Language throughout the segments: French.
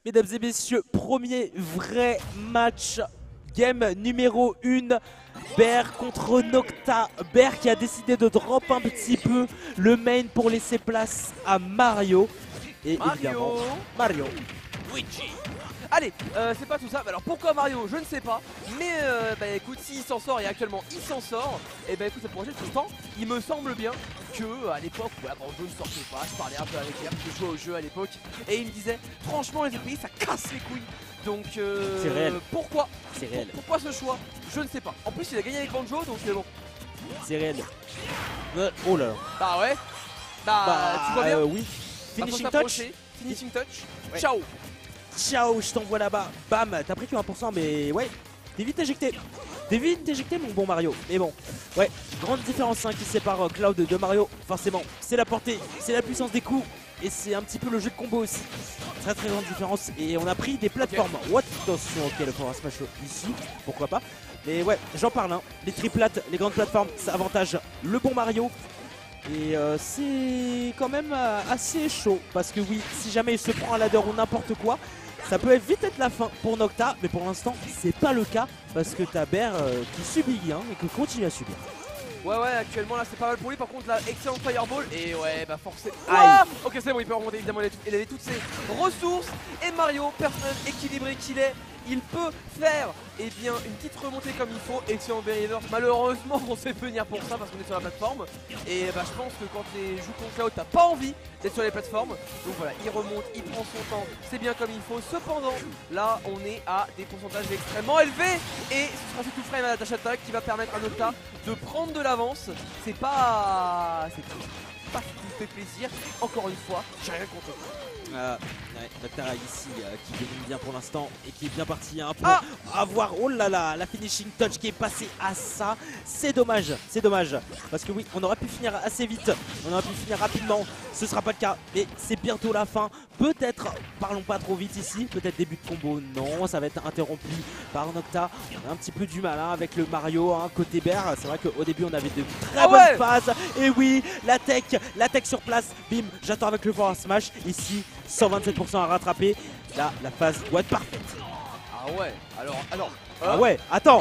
Mesdames et messieurs, premier vrai match. Game numéro 1. Bear contre Nocta. Bear qui a décidé de drop un petit peu le main pour laisser place à Mario. Et évidemment, Mario. Luigi. Allez, c'est pas tout ça. Alors pourquoi Mario? Je ne sais pas. Mais bah écoute, s'il s'en sort et actuellement il s'en sort, et bah écoute, ça pourrait être tout le temps. Il me semble bien que à l'époque où la grande zone ne sortait pas, je parlais un peu avec lui, je jouais au jeu à l'époque, et il me disait franchement les EPI ça casse les couilles. Donc c'est réel. Pourquoi? C'est réel. Pourquoi ce choix? Je ne sais pas. En plus il a gagné avec Banjo donc c'est bon. C'est réel. Oh là là. Bah ouais. Bah tu vois bien. Oui. Finishing touch. Finishing touch. Ouais. Ciao. Ciao, je t'envoie là-bas. Bam, t'as pris que 1%, mais ouais, t'es vite éjecté. T'es vite éjecté, mon bon Mario. Mais bon, ouais, grande différence hein, qui sépare Cloud de Mario. Forcément, c'est la portée, c'est la puissance des coups. Et c'est un petit peu le jeu de combo aussi. Très très grande différence. Et on a pris des plateformes. Okay. What? Attention, ok, le Power Smash ici, pourquoi pas. Mais ouais, j'en parle, hein. Les triplates, les grandes plateformes, ça avantage le bon Mario. Et c'est quand même assez chaud. Parce que oui, si jamais il se prend un ladder ou n'importe quoi, ça peut vite être la fin pour Nocta, mais pour l'instant c'est pas le cas parce que t'as Bear qui subit bien et qui continue à subir. Ouais actuellement là c'est pas mal pour lui, par contre là excellent fireball et ouais bah forcément. Ok c'est bon, il peut remonter évidemment, il avait toutes ses ressources et Mario, personnage équilibré qu'il est, il peut faire bien une petite remontée comme il faut. Excellent Believer, malheureusement on s'est fait venir pour ça parce qu'on est sur la plateforme. Et bah je pense que quand tu joues contre Cloud t'as pas envie d'être sur les plateformes. Donc voilà, il remonte, il prend son temps, c'est bien comme il faut. Cependant là on est à des pourcentages extrêmement élevés. Et ce sera ce tout frame à la dash attack qui va permettre à Nocta de prendre de l'avance. C'est pas ce qui me fait plaisir. Encore une fois, j'ai rien contre eux. Ouais, Nocta ici qui domine bien pour l'instant et qui est bien parti hein, pour avoir, oh là là, la finishing touch qui est passée à ça. C'est dommage parce que oui, on aurait pu finir assez vite, on aurait pu finir rapidement, ce sera pas le cas et c'est bientôt la fin. Peut-être, parlons pas trop vite ici, peut-être début de combo, non, ça va être interrompu par Nocta. On a un petit peu du mal hein, avec le Mario hein, côté Bear. C'est vrai qu'au début on avait de très bonnes phases et oui, la tech sur place, bim, j'attends avec le Power Smash ici. 127% à rattraper. Là, la phase doit être parfaite. Ah ouais, alors. Ah ouais, attends.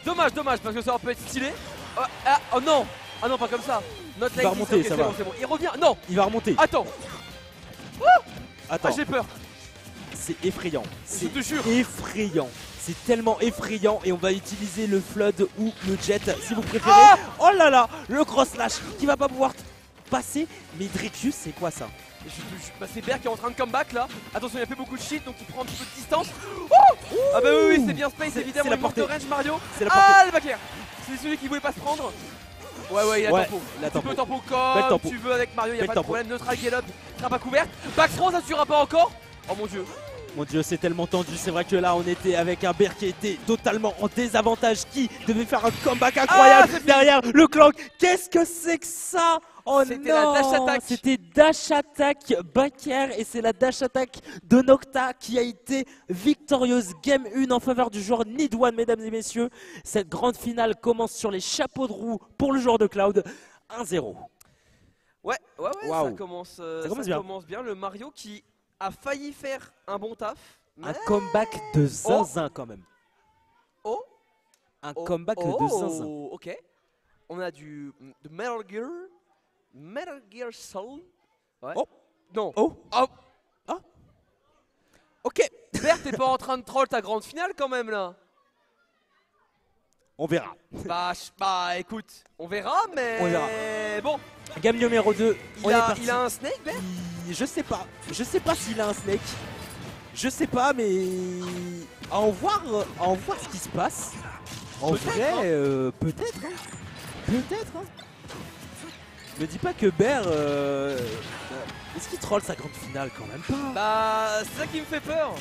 Dommage, parce que ça peut être stylé. Oh non, pas comme ça. Notre il va remonter, ça va. C'est bon. Il revient, non. Il va remonter. Attends. Attends. J'ai peur. C'est effrayant. Je te jure. Effrayant. C'est tellement effrayant et on va utiliser le Flood ou le Jet si vous préférez. Oh là là, le cross slash qui va pas pouvoir passer. Mais Dricus, c'est quoi ça? Bah c'est Bear qui est en train de comeback là. Attention, il a fait beaucoup de shit donc il prend un petit peu de distance. Ah bah oui, c'est bien Space évidemment. C'est la portée. Range Mario. C'est la portée. Le back air. C'est celui qui voulait pas se prendre. Ouais, il a tempo. Tu peux tempo comme tu veux avec Mario, il a pas de problème. Neutral get up, sera pas couverte. Back throw, ça suffira pas encore. Oh mon dieu. Mon dieu, c'est tellement tendu. C'est vrai que là, on était avec un Bear qui était totalement en désavantage, qui devait faire un comeback incroyable derrière le clank. Qu'est-ce que c'est que ça? Oh c'était la dash attack. C'était dash attack back air et c'est la dash attack de Nocta qui a été victorieuse. Game 1 en faveur du joueur Nidwan, mesdames et messieurs. Cette grande finale commence sur les chapeaux de roue pour le joueur de Cloud. 1-0. Ouais, wow. Ça commence bien. Le Mario qui a failli faire un bon taf. Un comeback de zinzin quand même. Un comeback de zinzin. Ok. On a de Metal Gear Solid. Ouais. Non. Ok. Bear, t'es pas en train de troll ta grande finale quand même là? On verra. Bah écoute, on verra, mais. On verra. Bon. Game numéro 2. Il a un snake, Bear? Je sais pas s'il a un snake. Je sais pas, mais à en voir ce qui se passe. En vrai, peut-être. Me dis pas que Bear. Est-ce qu'il troll sa grande finale quand même pas? Bah, c'est ça qui me fait peur.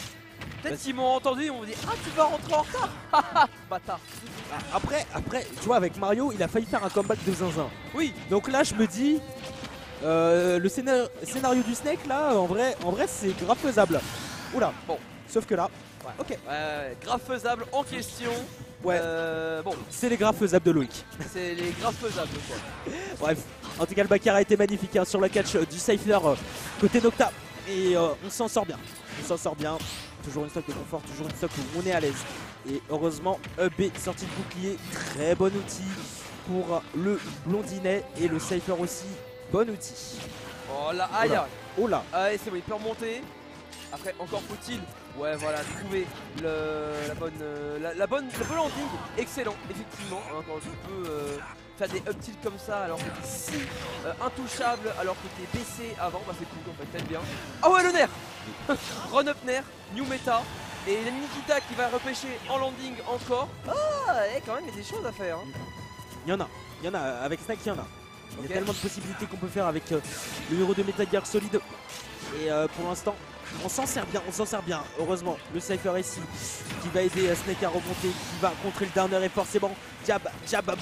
Peut-être qu'ils m'ont entendu, ils m'ont dit ah tu vas rentrer en retard. Bâtard. Après, tu vois, avec Mario, il a failli faire un comeback de zinzin. Oui. Donc là, je me dis. Le scénario du Snake là, en vrai c'est grave faisable. Oula, bon, sauf que là, ok. Grave faisable en question. Ouais, bon. C'est les graves faisables de Loïc. C'est les graves faisables quoi. Bref, En tout cas, le backer a été magnifique hein, sur le catch du Cypher côté Nocta. Et on s'en sort bien. On s'en sort bien. Toujours une stock de confort, toujours une stock où on est à l'aise. Et heureusement, EB sorti de bouclier. Très bon outil pour le blondinet. Et le Cypher aussi, bon outil. Oh là, aïe. Oh là. Allez, c'est bon, il peut remonter. Après, encore faut-il, ouais, voilà, trouver le bon landing. Excellent, effectivement. Hein, quand tu peux faire des up tilts comme ça alors que t'es si intouchable, alors que t'es baissé avant, bah c'est cool en fait, t'aimes bien. Ah ouais, le nerf. Run up nerf, new meta. Et Nikita qui va repêcher en landing encore. Ah, quand même, il y a des choses à faire. Hein. Il y en a, avec Snack, il y en a. Il y a tellement de possibilités qu'on peut faire avec le héros de Metal Gear Solid. Et pour l'instant, on s'en sert bien, heureusement. Le Cypher ici qui va aider Snake à remonter, qui va contrer le downer et forcément, jab,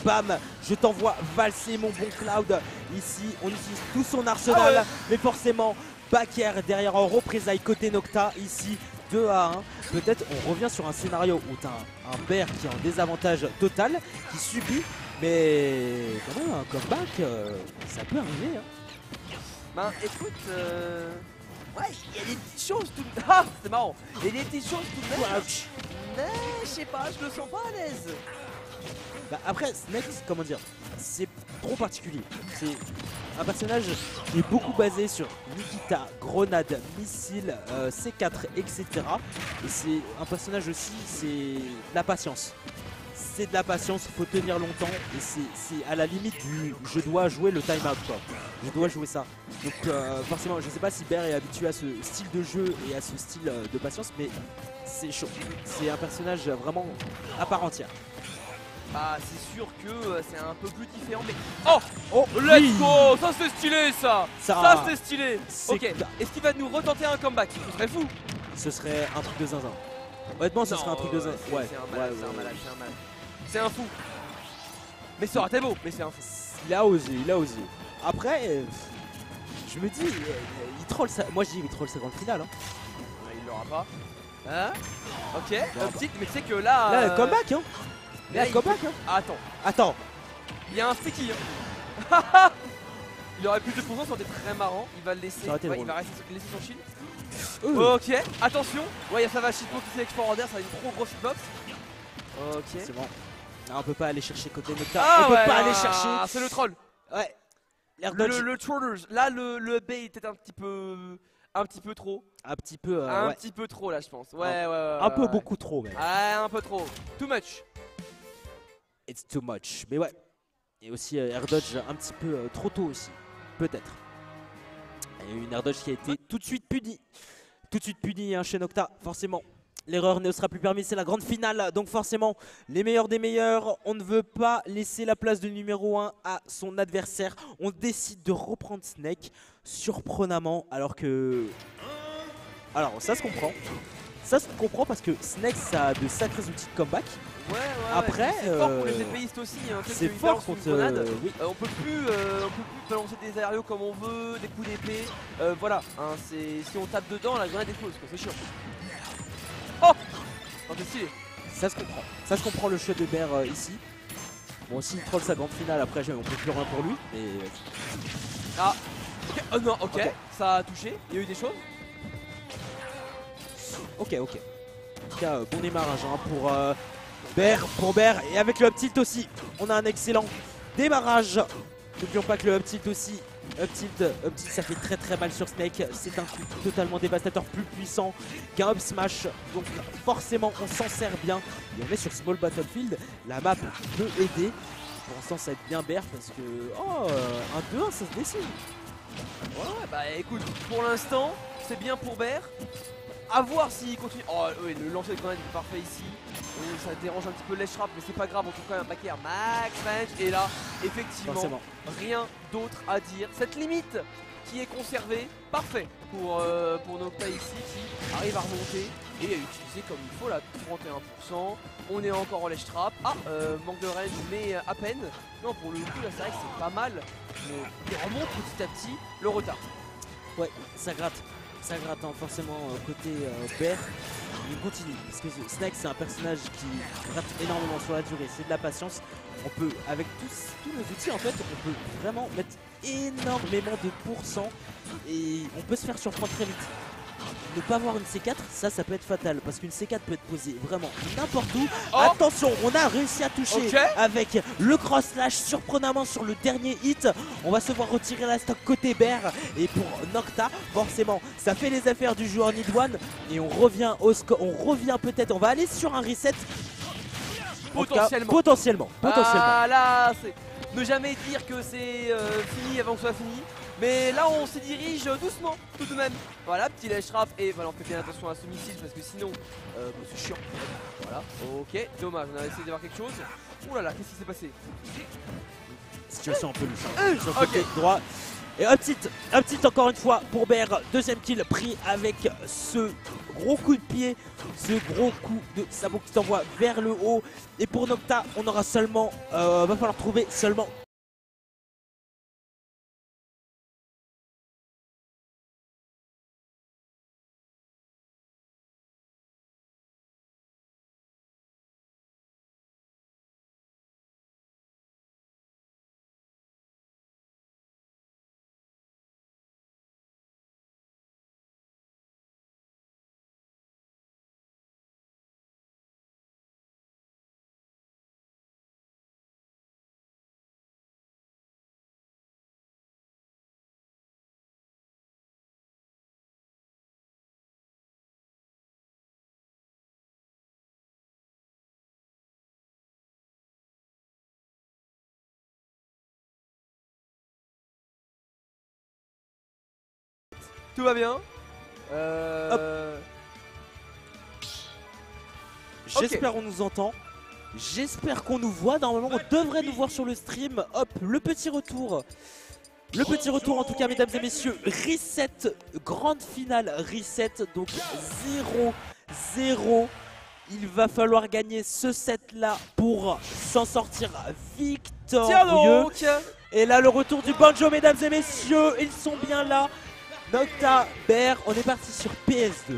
bam, je t'envoie valser mon bon Cloud. Ici, on utilise tout son arsenal, mais forcément, backer derrière en représailles côté Nocta, ici, 2-1. Peut-être on revient sur un scénario où t'as un Bear qui est en désavantage total, qui subit, mais quand même un comeback, ça peut arriver. Hein. Ben écoute, ouais, il y a des petites choses tout de même. Ah, c'est marrant. Il y a des petites choses tout de même. Mais je sais pas, je le sens pas à l'aise. Bah après, Snake, comment dire, c'est trop particulier. C'est un personnage qui est beaucoup basé sur Nikita, grenade, missile, C4, etc. Et c'est un personnage aussi, c'est de la patience. C'est de la patience, il faut tenir longtemps et c'est à la limite du je dois jouer le time out quoi. Je dois jouer ça. Donc forcément je sais pas si Bear est habitué à ce style de jeu et à ce style de patience, mais c'est chaud. C'est un personnage vraiment à part entière. Bah c'est sûr que c'est un peu plus différent mais... Oh let's go. Ça c'est stylé ça c'est stylé. Ok, est-ce qu'il va nous retenter un comeback? Ce serait fou. Ce serait un truc de zinzin. Honnêtement ce serait un truc de zinzin. Ouais, c'est un malade, c'est un fou. Mais ça aurait été beau, mais c'est un fou. Il a osé. Après, je me dis, il troll ça. Moi je dis il troll sa grande finale. Hein. Il l'aura pas. Hein? Ok, petite, mais tu sais que là. Là, comeback hein. Là, comeback hein. Ah, attends. Il y a un sticky. Hein. Il aurait plus de pourcents, ça aurait été très marrant. Il va le laisser. Ouais, il va laisser son shield. Ok, attention. Ouais, il y a Savage Shitpo qui s'est Forwarder, ça a une trop grosse hitbox. Ok. C'est bon. Là, on peut pas aller chercher côté Nocta. On peut pas aller chercher. C'est le troll. Ouais. Le trollers. Là, le bait était un petit peu trop. Un petit peu. Un petit peu trop là, je pense. Ouais. Un peu beaucoup trop même. Ouais, un peu trop. Too much. It's too much. Mais ouais. Et aussi air dodge un petit peu trop tôt aussi. Peut-être. Il y a eu une air dodge qui a été tout de suite punie. Tout de suite punie hein, chez Nocta, forcément. L'erreur ne sera plus permise, c'est la grande finale. Donc forcément, les meilleurs des meilleurs. On ne veut pas laisser la place de numéro 1 à son adversaire. On décide de reprendre Snake surprenamment. Alors que... Alors ça se comprend. Ça se comprend parce que Snake, ça a de sacrés outils de comeback. Ouais. Après, c'est fort pour les épéistes aussi. Hein, c'est fort contre... oui. On peut plus balancer des aérios comme on veut, des coups d'épée. Voilà, hein, si on tape dedans, la grenade explose, c'est sûr. Oh, c'est stylé. Ça se comprend. Ça se comprend le choix de Bear ici. Bon, s'il troll sa grande finale, après on peut plus rien pour lui. Mais... Ah, ok. Oh non, ok. Ça a touché. Il y a eu des choses. Ok. En tout cas, bon démarrage hein, pour Bear. Et avec le up tilt aussi, on a un excellent démarrage. N'oublions pas que le up tilt aussi. Up tilt ça fait très mal sur Snake. C'est un coup totalement dévastateur, plus puissant qu'un up smash. Donc forcément on s'en sert bien. Et on est sur Small Battlefield. La map peut aider. Pour l'instant ça va être bien Bear parce que... Oh, un 2-1 ça se dessine. Ouais bah écoute, pour l'instant c'est bien pour Bear. A voir s'il continue. Oh oui, le lancer de grenade est parfait ici. Ça dérange un petit peu l'edge trap, mais c'est pas grave, on trouve quand même un backer max range. Et là, effectivement, rien d'autre à dire. Cette limite qui est conservée, parfait pour Nocta ici, qui arrive à remonter et à utiliser comme il faut là, 31%. On est encore en ledge trap. Ah, manque de range, mais à peine. Non, pour le coup, là, c'est vrai que c'est pas mal. Mais il remonte petit à petit le retard. Ouais, ça gratte. Ça gratte hein, forcément côté Bear. Il continue parce que Snake c'est un personnage qui gratte énormément sur la durée, c'est de la patience. On peut avec tous nos outils en fait, on peut vraiment mettre énormément de pourcents et on peut se faire surprendre très vite. Ne pas avoir une C4, ça peut être fatal parce qu'une C4 peut être posée vraiment n'importe où. Oh, attention, on a réussi à toucher ok, avec le cross slash surprenamment sur le dernier hit. On va se voir retirer la stock côté Bear et pour Nocta, forcément, ça fait les affaires du joueur Need One et on revient au score, on revient peut-être, on va aller sur un reset. En tout cas, potentiellement. potentiellement. Ah là, c'est ne jamais dire que c'est fini avant que ce soit fini. Mais là on se dirige doucement tout de même. Voilà, petit lèche rap et voilà, on fait bien attention à ce missile parce que sinon c'est chiant. Voilà, ok, dommage, on a essayé d'avoir quelque chose. Ouh là là, qu'est-ce qui s'est passé? Situation un peu louche. Sur le côté droit. Et un petit encore une fois pour Bear. Deuxième kill pris avec ce gros coup de pied, ce gros coup de sabot qui t'envoie vers le haut. Et pour Nocta, on aura seulement, va falloir trouver seulement Tout va bien. J'espère qu'on nous entend. J'espère qu'on nous voit. Normalement, on devrait nous voir sur le stream. Hop, le petit retour. Le petit retour en tout cas, mesdames et messieurs. Reset, grande finale, reset. Donc 0-0. Il va falloir gagner ce set-là pour s'en sortir victorieux. Tiens donc. Et là, le retour du banjo, mesdames et messieurs. Ils sont bien là. Nocta, Bear, on est parti sur PS2.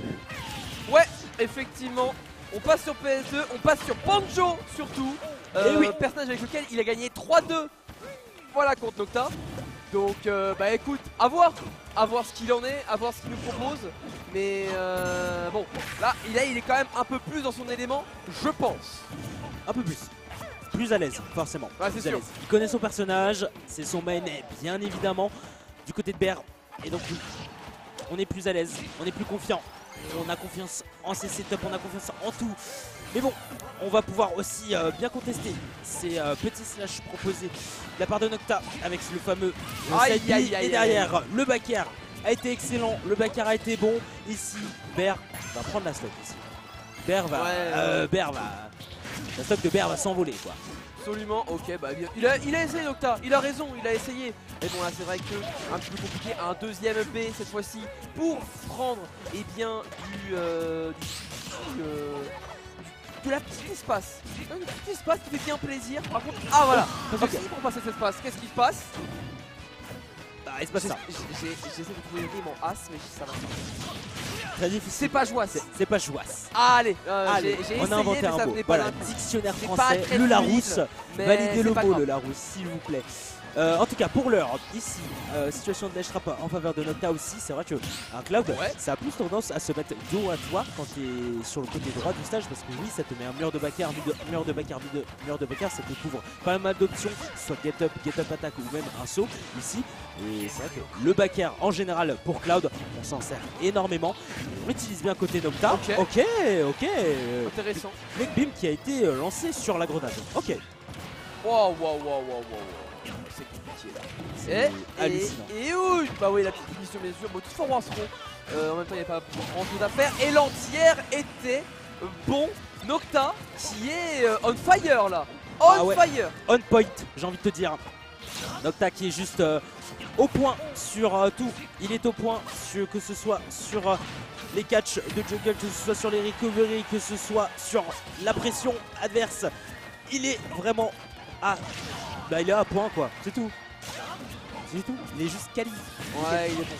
Ouais, effectivement, on passe sur PS2, on passe sur Banjo surtout. Oui. Personnage avec lequel il a gagné 3-2. Voilà contre Nocta. Donc bah écoute, à voir ce qu'il en est, à voir ce qu'il nous propose. Mais bon, là il est quand même un peu plus dans son élément, je pense. Un peu plus. Plus à l'aise, forcément. Ouais, c'est sûr. Il connaît son personnage, c'est son main, bien évidemment. Du côté de Bear. Et donc on est plus à l'aise, on est plus confiant. On a confiance en ses setups, on a confiance en tout. Mais bon, on va pouvoir aussi bien contester ces petits slash proposés de la part de Nocta avec le fameux side B. Et derrière, le back air a été excellent, le back air a été bon. Ici, Bear va prendre la stock ici. Bear va la stock de Bear va s'envoler quoi. Absolument, ok, bah bien. Il a essayé Nocta, il a raison, il a essayé. Mais bon là c'est vrai que un petit peu compliqué, un deuxième B cette fois-ci pour prendre bien de la petite espace. Un petit espace qui fait bien plaisir. Par contre, ah voilà, parce que si pour passer cet espace, qu'est-ce qui se passe? Bah il se passe ça. J'essaie de trouver une rime en as, mais ça va pas. Très difficile. C'est pas joie, c'est pas jouasse. Allez, Allez, j'ai on a inventé un mot. Voilà, dictionnaire français, le Larousse. Validez le mot, le Larousse, s'il vous plaît. En tout cas, pour l'heure, ici, situation de dash trap en faveur de Nocta aussi. C'est vrai que un Cloud, ça a plus tendance à se mettre dos à toi quand tu es sur le côté droit du stage. Parce que oui, ça te met un mur de backer, mur de backer, ça te couvre pas mal d'options, soit get up attack ou même un saut ici. Et c'est vrai que le backer en général pour Cloud, on s'en sert énormément. On utilise bien côté Nocta. Ok. Intéressant. Le beam qui a été lancé sur la grenade. Ok. Wow. C'est compliqué là. C'est hallucinant. Et oui, bah oui, la petite mission bien sûr. Bon, toutefois, on en même temps, il n'y a pas grand chose à faire. Et l'entière était bon. Nocta qui est on fire là. Fire. On point, j'ai envie de te dire. Nocta qui est juste au point sur tout. Il est au point que ce soit sur les catchs de jungle, que ce soit sur les recovery, que ce soit sur la pression adverse. Il est vraiment à... Bah il est à point quoi, c'est tout. C'est tout, il est juste quali. Ouais, il est bon.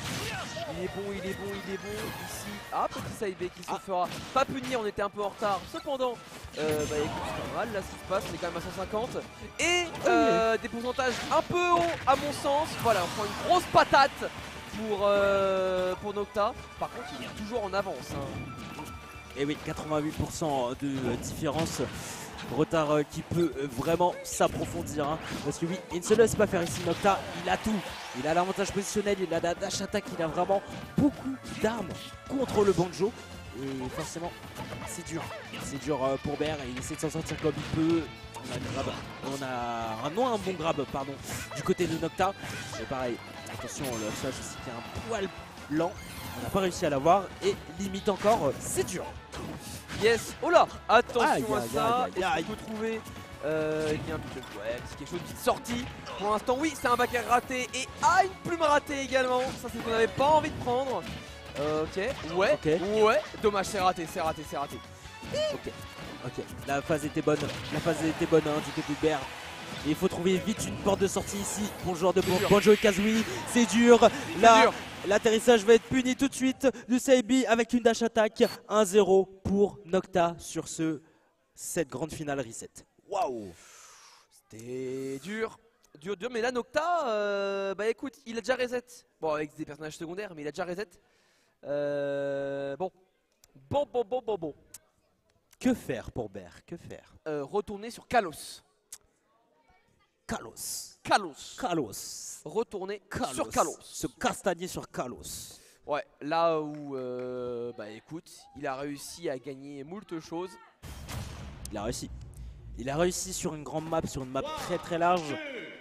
Il il est bon, il est bon, il est bon. Ici, ah, petit Saibé qui se fera pas punir, on était un peu en retard. Cependant, bah écoute, c'est normal, là ce qui se passe, on est quand même à 150. Et des pourcentages un peu hauts à mon sens. Voilà, on prend une grosse patate pour Nocta. Par contre, il est toujours en avance. Hein. Et oui, 88% de différence. Retard qui peut vraiment s'approfondir. Hein. Parce que oui, il ne se laisse pas faire ici. Nocta, il a tout. Il a l'avantage positionnel, il a la dash attack, il a vraiment beaucoup d'armes contre le Banjo. Et forcément, c'est dur. C'est dur pour Bear. Il essaie de s'en sortir comme il peut. On a un grab. On a un bon grab, pardon, du côté de Nocta. Et pareil, attention, le slash aussi qui est un poil lent. On n'a pas réussi à l'avoir. Et limite encore, c'est dur. Yes, oh là, attention Aïe, à aïe, ça. aïe, Est-ce aïe. qu'on peut trouver il y a un petit peu, ouais, c'est quelque chose de sorti. Pour l'instant, oui, c'est un back air raté et une plume ratée également. Ça, c'est ce qu'on n'avait pas envie de prendre. Ok, ouais, ouais. Dommage, c'est raté, c'est raté, c'est raté. Ok, la phase était bonne. La phase était bonne hein, du côté de Bear. Et il faut trouver vite une porte de sortie ici pour le joueur de Banjo et Kazooie. C'est dur. Là, l'atterrissage va être puni tout de suite du Saibi avec une dash attack. 1-0 pour Nocta sur cette grande finale reset. Waouh! C'était dur. Dur, mais là Nocta, bah écoute, il a déjà reset. Bon, avec des personnages secondaires, mais il a déjà reset. Bon. Que faire pour Bear? Que faire? Retourner sur Kalos. Retourner sur Kalos. Se castagner sur Kalos. Ouais, là où, bah écoute, il a réussi à gagner moult choses. Il a réussi. Il a réussi sur une grande map, sur une map très très large.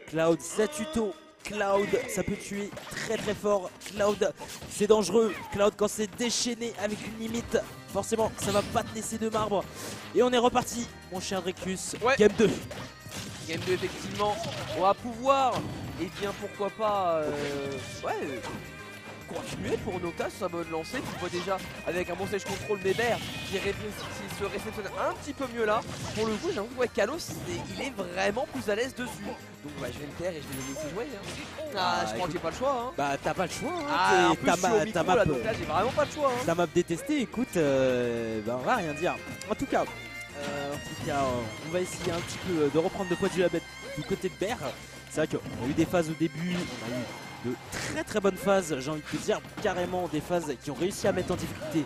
Cloud, 7 uto. Cloud, ça peut tuer très très fort. Cloud, c'est dangereux. Cloud, quand c'est déchaîné avec une limite, forcément, ça va pas te laisser de marbre. Et on est reparti, mon cher Dracus. Ouais. Game 2. Game 2, effectivement. On va pouvoir, et bien pourquoi pas, continuer pour Nocta sur sa bonne lancée. Tu vois déjà avec un bon stage control Bear qui se réceptionne un petit peu mieux là. Pour le coup, j'avoue que Kalos, il est vraiment plus à l'aise dessus. Donc bah, je vais me taire et je vais le laisser jouer. Hein. Je crois que j'ai pas le choix. Hein. Bah t'as pas le choix. Hein. En plus, je suis au micro, là, donc là j'ai vraiment pas le choix. Hein. Ta map détestée, écoute, bah, on va rien dire. En tout cas, on va essayer un petit peu de reprendre de poids du côté de Bear. C'est vrai qu'on a eu des phases au début, on a eu de très très bonnes phases, j'ai envie de te dire, carrément des phases qui ont réussi à mettre en difficulté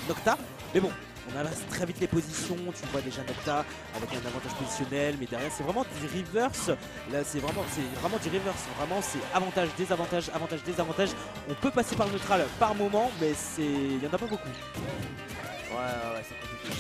Nocta. Mais bon, on inverse très vite les positions, tu vois déjà Nocta avec un avantage positionnel, mais derrière c'est vraiment du reverse. Là c'est vraiment du reverse, vraiment c'est avantage, désavantage, avantage, désavantage. On peut passer par le neutral par moment, mais il y en a pas beaucoup. Ouais, c'est compliqué.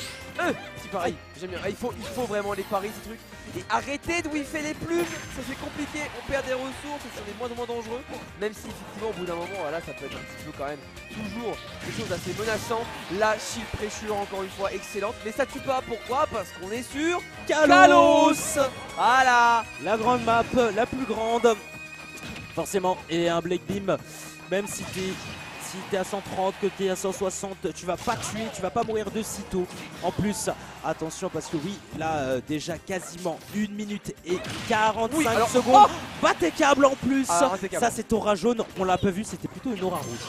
C'est pareil, j'aime bien. Il faut vraiment les paris, ces trucs. Et arrêtez de whiffer les plumes, ça c'est compliqué. On perd des ressources, c'est de moins en moins dangereux. Même si effectivement au bout d'un moment, voilà, ça peut être un petit peu quand même toujours quelque chose d'assez menaçant. La shield pressure encore une fois excellente. Mais ça tue pas, pourquoi? Parce qu'on est sur Kalos. Voilà, la grande map, la plus grande. Forcément, et un Blake Beam, même si t'es à 130, que t'es à 160, tu vas pas tuer, tu vas pas mourir de sitôt. En plus, attention parce que oui, là déjà quasiment 1 minute et 45 secondes. Pas tes câbles en plus. Ça c'est aura jaune, on l'a pas vu, c'était plutôt une aura rouge.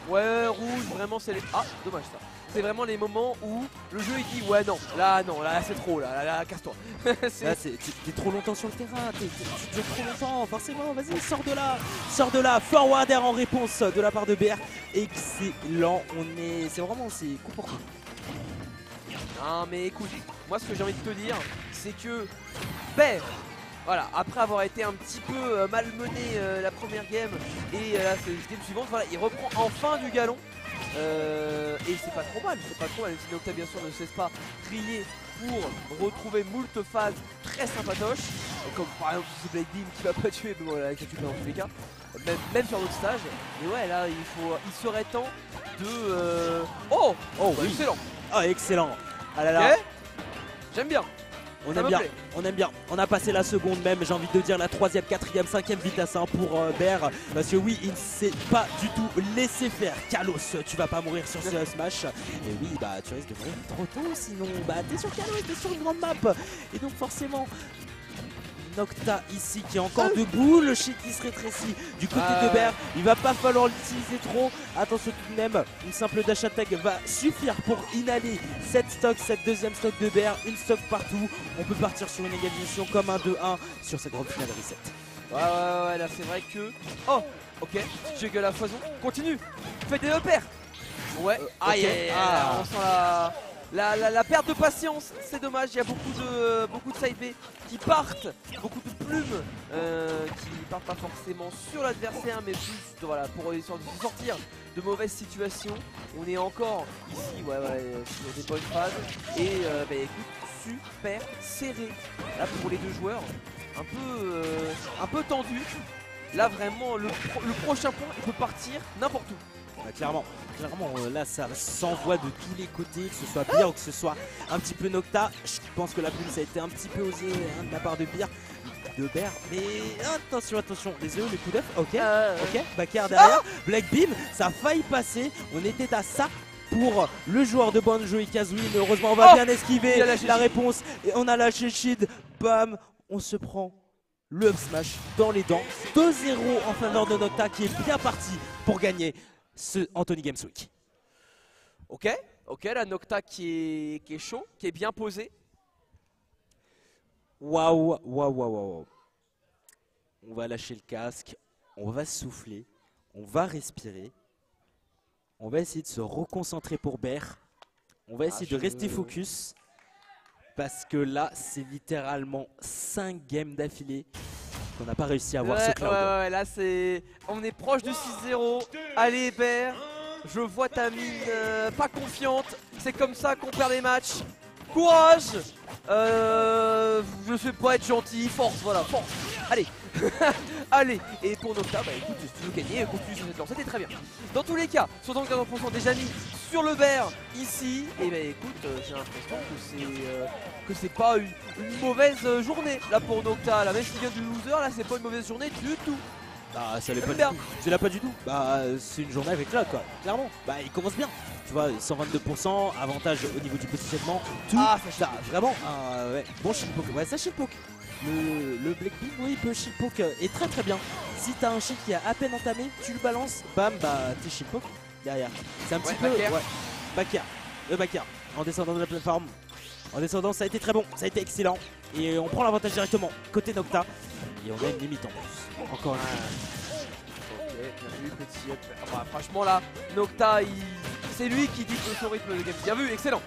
Ouais, rouge, vraiment c'est les... Ah, dommage ça. C'est vraiment les moments où le jeu il dit ouais non, là c'est trop, là casse-toi. Là t'es trop longtemps sur le terrain, tu dures trop longtemps, forcément, vas-y sors de là, forward air en réponse de la part de BR. Excellent, c'est coup pour coup. Non mais écoute, moi ce que j'ai envie de te dire, c'est que BR, voilà, après avoir été un petit peu malmené la première game et la game suivante, voilà, il reprend enfin du galon. Et c'est pas trop mal, même si Nocta bien sûr ne cesse pas crier pour retrouver moult phases très sympatoches, comme par exemple ce Blade Beam qui va pas tuer, mais voilà, qui a tué dans tous les cas, même sur d'autres stages. Mais ouais, là il serait temps de... Oh oui. Excellent. Oh excellent. Ah là là. Okay. J'aime bien. On aime bien, on a passé la seconde même, j'ai envie de dire la 3ème, 4ème, 5ème vitesse pour Bear. Parce que oui, il ne s'est pas du tout laissé faire. Kalos, tu vas pas mourir sur ce smash. Et oui, bah tu risques de mourir trop tôt, sinon bah t'es sur Kalos, t'es sur une grande map. Et donc forcément, Nocta ici qui est encore debout, le shield qui se rétrécit du côté de Bear. Il va pas falloir l'utiliser trop. Attention tout de même, une simple dash attack va suffire pour inhaler cette stock, cette deuxième stock de Bear. Une stock partout. On peut partir sur une égalisation comme un 2-1 sur cette grande finale reset. Ouais, là c'est vrai que... Oh, ok, juggle à foison, continue, fais des repères. Ouais, aïe, on sent la perte de patience, c'est dommage, il y a beaucoup de side B qui partent, beaucoup de plumes qui partent pas forcément sur l'adversaire, mais plus voilà, pour essayer de se sortir de mauvaises situations. On est encore ici sur des bonnes phases et écoute, super serré là pour les deux joueurs, un peu tendu. Là vraiment le prochain point il peut partir n'importe où. Bah, clairement, là ça s'envoie de tous les côtés, que ce soit Bear ou que ce soit un petit peu Nocta. Je pense que la plume ça a été un petit peu osé de la part de Bear, mais attention, désolé les coups d'œuf, ok, Bakar derrière, Black Beam, ça a failli passer, on était à ça pour le joueur de Banjo et Kazooie, mais heureusement on va bien esquiver la réponse, et on a lâché le shield, bam, on se prend le up smash dans les dents, 2-0 en faveur de Nocta qui est bien parti pour gagner ce Anthony Games Week. Ok, la Nocta qui est chaud, qui est bien posé. Waouh. On va lâcher le casque, on va souffler, on va respirer. On va essayer de se reconcentrer pour Bear. On va essayer de rester focus. Parce que là, c'est littéralement 5 games d'affilée qu'on n'a pas réussi à avoir ce Cloud. Ouais, là c'est... On est proche de 6-0. Allez Bear, je vois ta mine pas confiante. C'est comme ça qu'on perd des matchs. Courage. Je sais pas être gentil, force, force. Allez. Allez, et pour Nocta, écoute, si tu veux gagner, continue sur cette lancée, c'était très bien. Dans tous les cas, sur donc 40% déjà mis sur le Bear ici, et écoute, j'ai l'impression que c'est pas une mauvaise journée là pour Nocta. Là, même s'il vient du loser, là c'est pas une mauvaise journée du tout. Bah ça l'est pas du tout. C'est là pas du tout. Bah c'est une journée avec Cloud quoi. Clairement. Bah il commence bien. Tu vois 122%, avantage au niveau du positionnement. Tout. Ça vraiment bon shitpoke. Ouais ça shitpoke. Le Black Beam oui il peut shitpoke et très bien. Si t'as un shit qui a à peine entamé, tu le balances, bam bah t'es shitpoke derrière. C'est un petit peu Bakar. Le Bakar. En descendant de la plateforme. En descendant ça a été très bon, ça a été excellent. Et on prend l'avantage directement côté Nocta. Et on a une limite en plus. Encore une fois. Ok, bien vu, petit up. Franchement là, Nocta, c'est lui qui dit son rythme de game. Bien vu, excellent.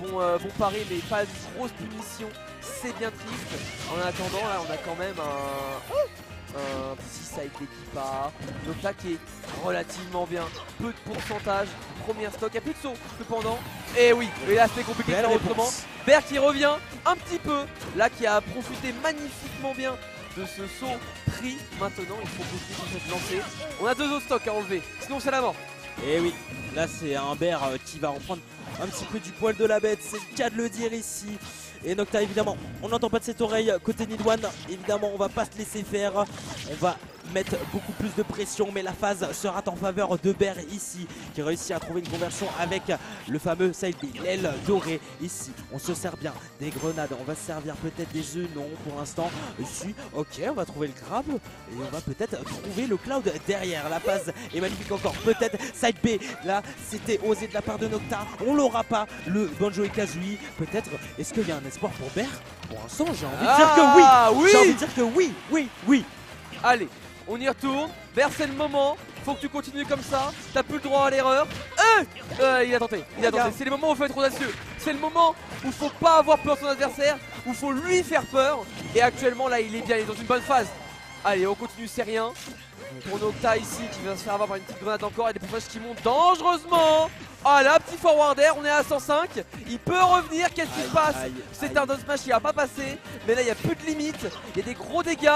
Bon pari, mais pas de grosse punition. C'est bien triste. En attendant, là, on a quand même un petit side B qui part. Nocta qui est relativement bien. Peu de pourcentage. Première stock. Il n'y a plus de saut cependant. Et oui, et là c'est compliqué de faire autrement. Bear qui revient un petit peu. Là qui a profité magnifiquement bien de ce saut pris. Maintenant il faut continuer sur cette lancée. On a 2 autres stocks à enlever, sinon c'est la mort. Et oui, là c'est un Bear qui va reprendre un petit peu du poil de la bête, c'est le cas de le dire ici. Et Nocta évidemment, on n'entend pas de cette oreille côté Nidwan, évidemment on va pas se laisser faire. On va mettre beaucoup plus de pression, mais la phase sera en faveur de Bear ici, qui réussit à trouver une conversion avec le fameux side B, l'aile dorée ici. On se sert bien des grenades, on va se servir peut-être des œufs, non pour l'instant. Ici, ok, on va trouver le grab et on va peut-être trouver le Cloud derrière. La phase est magnifique encore, peut-être side B. Là, c'était osé de la part de Nocta, on l'aura pas. Le Banjo et Kazooie, peut-être. Est-ce qu'il y a un espoir pour Bear? Pour l'instant, j'ai envie de dire que oui. J'ai envie de dire que oui. Allez. On y retourne, Bear c'est le moment, faut que tu continues comme ça, t'as plus le droit à l'erreur. Il a tenté, c'est le moment où il faut être audacieux. C'est le moment où il faut pas avoir peur de son adversaire, où il faut lui faire peur. Et actuellement là il est bien, il est dans une bonne phase. Allez on continue, c'est rien. Pour Nocta ici qui va se faire avoir par une petite grenade encore et des personnages qui montent dangereusement. Ah là, petit forward air, on est à 105. Il peut revenir, qu'est-ce qui se passe? C'est un down smash qui va pas passer. Mais là il n'y a plus de limite, il y a des gros dégâts.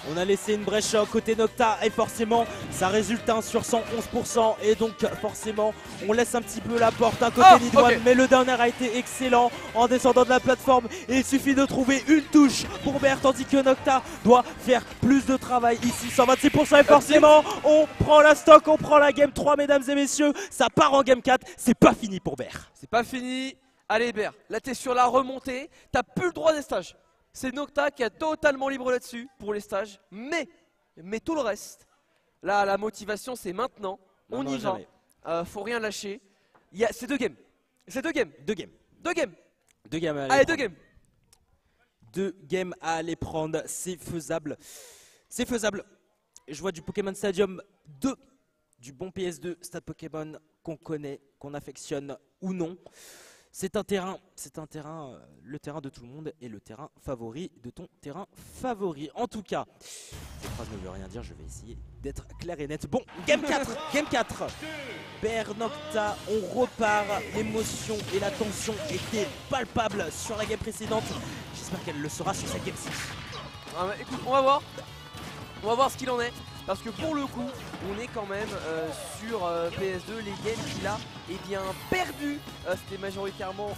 On a laissé une brèche côté Nocta et forcément ça résulte sur 111% et donc forcément on laisse un petit peu la porte à côté Nidwan, mais le dernier a été excellent en descendant de la plateforme et il suffit de trouver une touche pour Bear tandis que Nocta doit faire plus de travail ici, 126% et forcément on prend la stock, on prend la game 3 mesdames et messieurs, ça part en game 4, c'est pas fini pour Bear. C'est pas fini, allez Bear, là t'es sur la remontée, t'as plus le droit des stages. C'est Nocta qui est totalement libre là-dessus pour les stages. Mais tout le reste, là, la motivation, c'est maintenant. On y va. Faut rien lâcher. C'est 2 games. C'est 2 games. 2 games. 2 games. 2 games. Allez, 2 games. 2 games à aller prendre. C'est faisable. C'est faisable. Je vois du Pokémon Stadium 2. Du bon PS2 Stade Pokémon qu'on connaît, qu'on affectionne ou non. C'est un terrain, le terrain de tout le monde et le terrain favori de ton terrain favori. En tout cas, cette phrase ne veut rien dire, je vais essayer d'être clair et net. Bon, Game 4, Game 4. Bear Nocta, on repart. L'émotion et la tension étaient palpables sur la game précédente. J'espère qu'elle le sera sur cette game 6. Ah bah, écoute, on va voir. On va voir ce qu'il en est. Parce que pour le coup, on est quand même sur PS2, les games qu'il a perdu. C'était majoritairement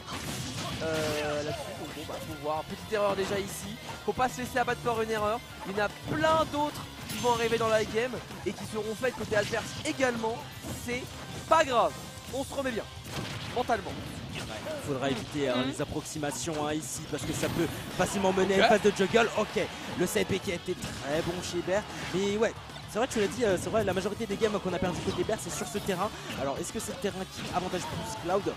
là-dessus. Donc bon, bah, faut voir. Petite erreur déjà ici. Faut pas se laisser abattre par une erreur. Il y en a plein d'autres qui vont arriver dans la game et qui seront faites côté adverse également. C'est pas grave. On se remet bien, mentalement. Il faudra éviter les approximations ici parce que ça peut facilement mener à une phase de juggle. Ok, le CP qui a été très bon chez Bear. Mais ouais, c'est vrai que tu l'as dit, c'est vrai, la majorité des games qu'on a perdu côté Bear, c'est sur ce terrain. Alors est-ce que c'est le terrain qui avantage plus Cloud?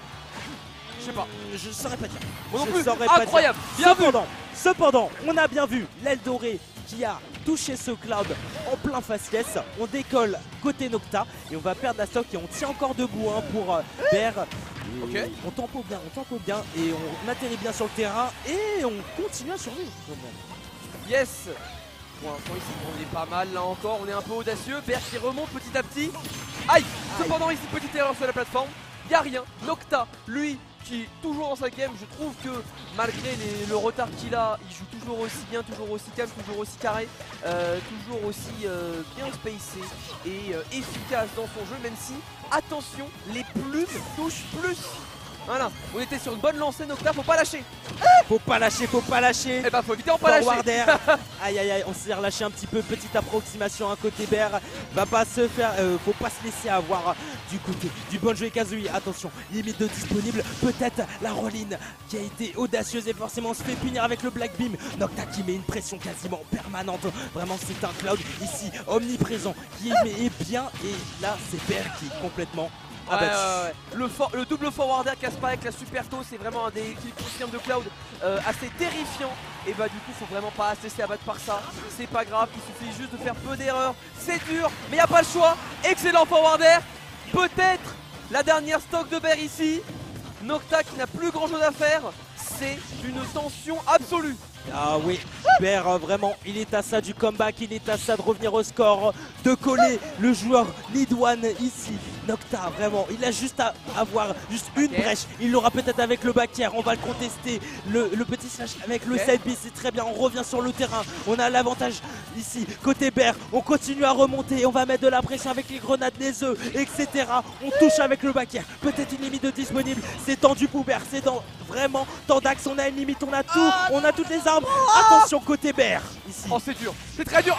Je sais pas. Je saurais pas dire. Moi non Je plus. saurais pas Incroyable. dire. Bien vu. Cependant, on a bien vu l'aile dorée qui a touché ce Cloud en plein faciès. On décolle côté Nocta et on va perdre la stock et on tient encore debout pour Bear. Ok. On tempo bien et on atterrit bien sur le terrain et on continue à survivre. Yes. Pour l'instant ici on est pas mal là encore, on est un peu audacieux. Bear qui remonte petit à petit. Aïe. Cependant ici petite erreur sur la plateforme. Y a rien. Nocta, lui, qui est toujours dans sa game, je trouve que malgré le retard qu'il a, il joue toujours aussi bien, toujours aussi calme, toujours aussi carré, toujours aussi bien spacé et efficace dans son jeu, même si, attention, les plumes touchent plus. Voilà, on était sur une bonne lancée, Nocta, faut pas lâcher. Faut pas lâcher. Eh bah faut éviter en pas lâcher. Aïe aïe aïe, on s'est relâché un petit peu, petite approximation à côté Bear. Va pas se faire, faut pas se laisser avoir du côté du bon jeu Kazooie. Attention, limite de disponible, peut-être la Roline qui a été audacieuse et forcément se fait punir avec le Black Beam. Nocta qui met une pression quasiment permanente. Vraiment c'est un Cloud ici omniprésent qui est bien et là c'est Bear qui est complètement ouais. Le double forward air casse pas avec la super toe, c'est vraiment un des systèmes de Cloud assez terrifiant. Et bah du coup faut vraiment pas se laisser abattre par ça. C'est pas grave, il suffit juste de faire peu d'erreurs. C'est dur, mais y a pas le choix. Excellent forward air. Peut-être la dernière stock de Bear ici. Nocta qui n'a plus grand chose à faire. C'est une tension absolue. Ah oui, Bear vraiment, il est à ça du comeback, il est à ça de revenir au score, de coller le joueur Lead One ici. Nocta vraiment, il a juste à avoir juste une brèche, il l'aura peut-être avec le back air, on va le contester, le petit slash avec le side B, c'est très bien, on revient sur le terrain, on a l'avantage ici, côté Bear, on continue à remonter, on va mettre de la pression avec les grenades, les œufs, etc. On touche avec le back air, peut-être une limite de disponible, c'est tendu pour Bear, c'est vraiment temps d'axe, on a une limite, on a tout, on a toutes les armes. Attention côté Bear ici. Oh c'est dur, c'est très dur.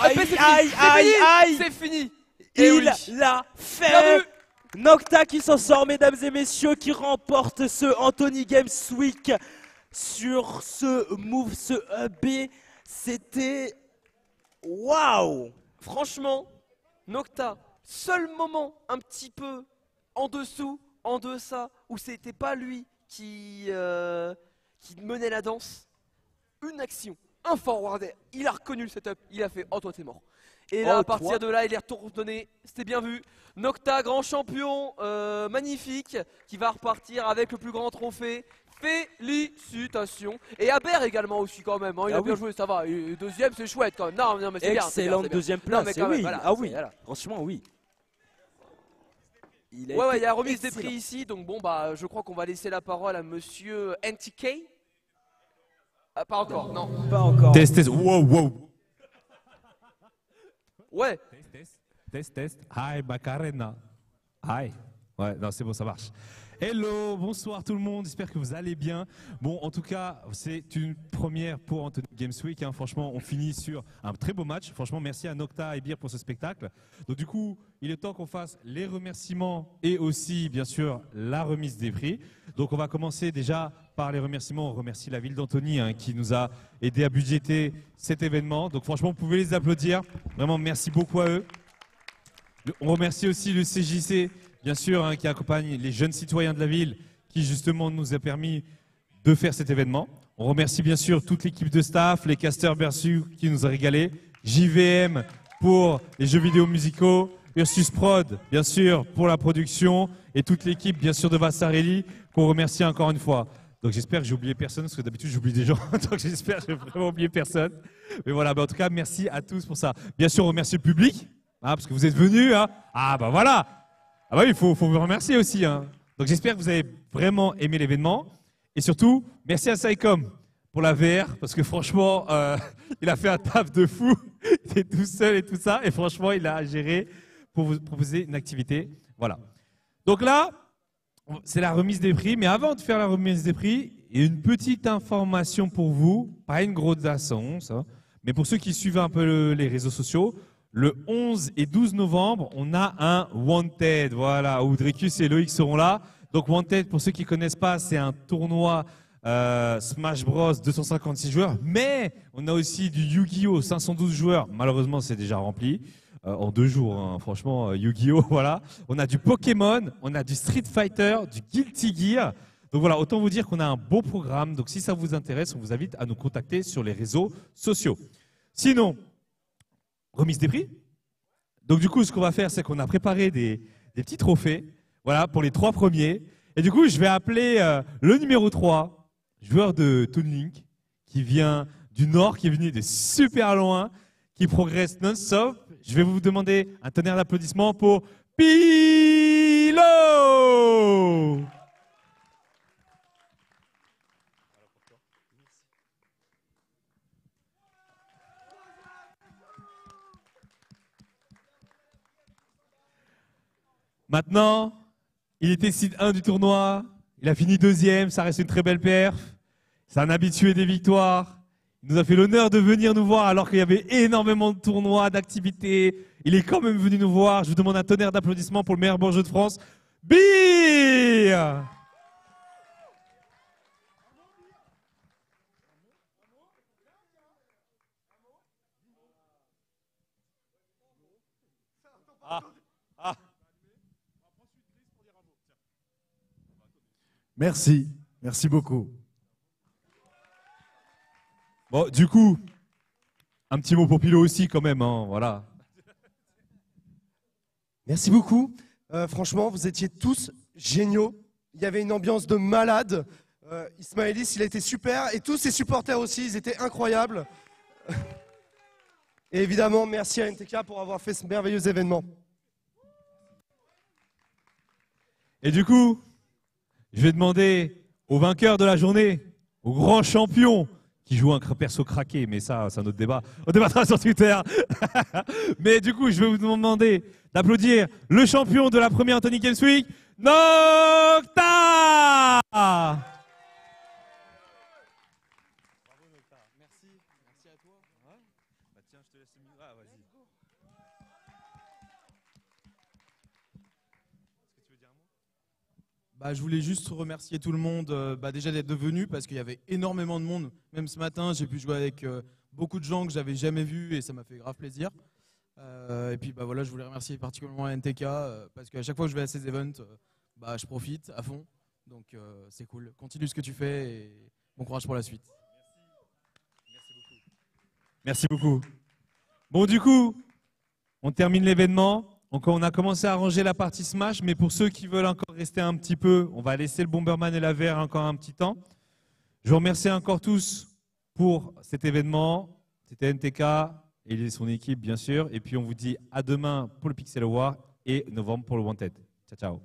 C'est fini. Il l'a fait. Nocta qui s'en sort, mesdames et messieurs, qui remporte ce Anthony Games Week sur ce move, ce B. C'était waouh. Franchement, Nocta, seul moment un petit peu en dessous, en deçà, où c'était pas lui qui menait la danse. Une action, un forward, il a reconnu le setup, il a fait oh toi t'es mort. Et là à partir de là il est retourné, c'était bien vu. Nocta, grand champion, magnifique, qui va repartir avec le plus grand trophée. Félicitations. Et à Bear également aussi quand même, hein. Il a bien joué, ça va. Et deuxième c'est chouette quand même. Non mais c'est bien. Excellente deuxième place, non, oui. voilà, ah oui, voilà. Franchement oui. Il y a la remise des prix ici, donc bon bah je crois qu'on va laisser la parole à monsieur NTK. Ah, pas encore, non. Pas encore. Test. Wow. Ouais. Test. Hi, Macarena. Hi. Ouais, non, c'est bon, ça marche. Hello, bonsoir tout le monde, j'espère que vous allez bien. Bon, en tout cas, c'est une première pour Anthony Games Week. Hein. Franchement, on finit sur un très beau match. Franchement, merci à Nocta et Bir pour ce spectacle. Donc du coup, il est temps qu'on fasse les remerciements et aussi, bien sûr, la remise des prix. Donc on va commencer déjà par les remerciements. On remercie la ville d'Antony hein, qui nous a aidé à budgéter cet événement. Donc franchement, vous pouvez les applaudir. Vraiment, merci beaucoup à eux. On remercie aussi le CJC, bien sûr, hein, qui accompagne les jeunes citoyens de la ville, qui justement nous a permis de faire cet événement. On remercie bien sûr toute l'équipe de staff, les casters Bersu qui nous a régalé, JVM pour les jeux vidéo musicaux, Ursus Prod, bien sûr, pour la production, et toute l'équipe, bien sûr, de Vassarelli, qu'on remercie encore une fois. Donc j'espère que j'ai oublié personne, parce que d'habitude j'oublie des gens, donc j'espère que j'ai vraiment oublié personne. Mais voilà, en tout cas, merci à tous pour ça. Bien sûr, on remercie le public. Ah, parce que vous êtes venus, hein. Ah bah voilà. Ah bah oui, il faut vous remercier aussi. Hein. Donc j'espère que vous avez vraiment aimé l'événement. Et surtout, merci à Saicom pour la VR, parce que franchement, il a fait un taf de fou. Il était tout seul et tout ça. Et franchement, il a géré pour vous proposer une activité. Voilà. Donc là, c'est la remise des prix. Mais avant de faire la remise des prix, il y a une petite information pour vous. Pas une grosse annonce, hein, mais pour ceux qui suivent un peu les réseaux sociaux, le 11 et 12 novembre, on a un Wanted, voilà, où Dricus et Loïc seront là. Donc Wanted, pour ceux qui ne connaissent pas, c'est un tournoi Smash Bros 256 joueurs, mais on a aussi du Yu-Gi-Oh 512 joueurs. Malheureusement, c'est déjà rempli en 2 jours, hein. Franchement, Yu-Gi-Oh, voilà. On a du Pokémon, on a du Street Fighter, du Guilty Gear. Donc voilà, autant vous dire qu'on a un beau programme. Donc si ça vous intéresse, on vous invite à nous contacter sur les réseaux sociaux. Sinon, remise des prix. Donc du coup, ce qu'on va faire, c'est qu'on a préparé des petits trophées, voilà, pour les 3 premiers. Et du coup, je vais appeler le numéro 3, joueur de Toon Link, qui vient du Nord, qui est venu de super loin, qui progresse non-stop. Je vais vous demander un tonnerre d'applaudissements pour Pilo. Maintenant, il était seed 1 du tournoi, il a fini 2e, ça reste une très belle perf. C'est un habitué des victoires. Il nous a fait l'honneur de venir nous voir alors qu'il y avait énormément de tournois, d'activités. Il est quand même venu nous voir. Je vous demande un tonnerre d'applaudissements pour le meilleur bourgeois de France. Bir! Merci, merci beaucoup. Bon, du coup, un petit mot pour Pilo aussi quand même, hein, voilà. Merci beaucoup. Franchement, vous étiez tous géniaux. Il y avait une ambiance de malade. Ismaëlis, il a été super. Et tous ses supporters aussi, ils étaient incroyables. Et évidemment, merci à NTK pour avoir fait ce merveilleux événement. Et du coup, je vais demander au vainqueur de la journée, au grand champion, qui joue un perso craqué, mais ça, c'est un autre débat. On débattra sur Twitter. Mais du coup, je vais vous demander d'applaudir le champion de la première Anthony Games Week, Nocta! Bravo Nocta. Merci à toi. Ouais. Bah tiens, je te laisse une minute. Ah, vas-y. Est-ce que tu veux dire un mot? Je voulais juste remercier tout le monde déjà d'être venu parce qu'il y avait énormément de monde. Même ce matin, j'ai pu jouer avec beaucoup de gens que j'avais jamais vus et ça m'a fait grave plaisir. Et puis voilà, je voulais remercier particulièrement NTK parce qu'à chaque fois que je vais à ces events, je profite à fond. Donc c'est cool. Continue ce que tu fais et bon courage pour la suite. Merci beaucoup. Bon, du coup, on termine l'événement. Donc, on a commencé à ranger la partie Smash, mais pour ceux qui veulent encore rester un petit peu, on va laisser le Bomberman et la VR encore un petit temps. Je vous remercie encore tous pour cet événement. C'était NTK et son équipe, bien sûr. Et puis, on vous dit à demain pour le Pixel Award et novembre pour le Wanted. Ciao, ciao.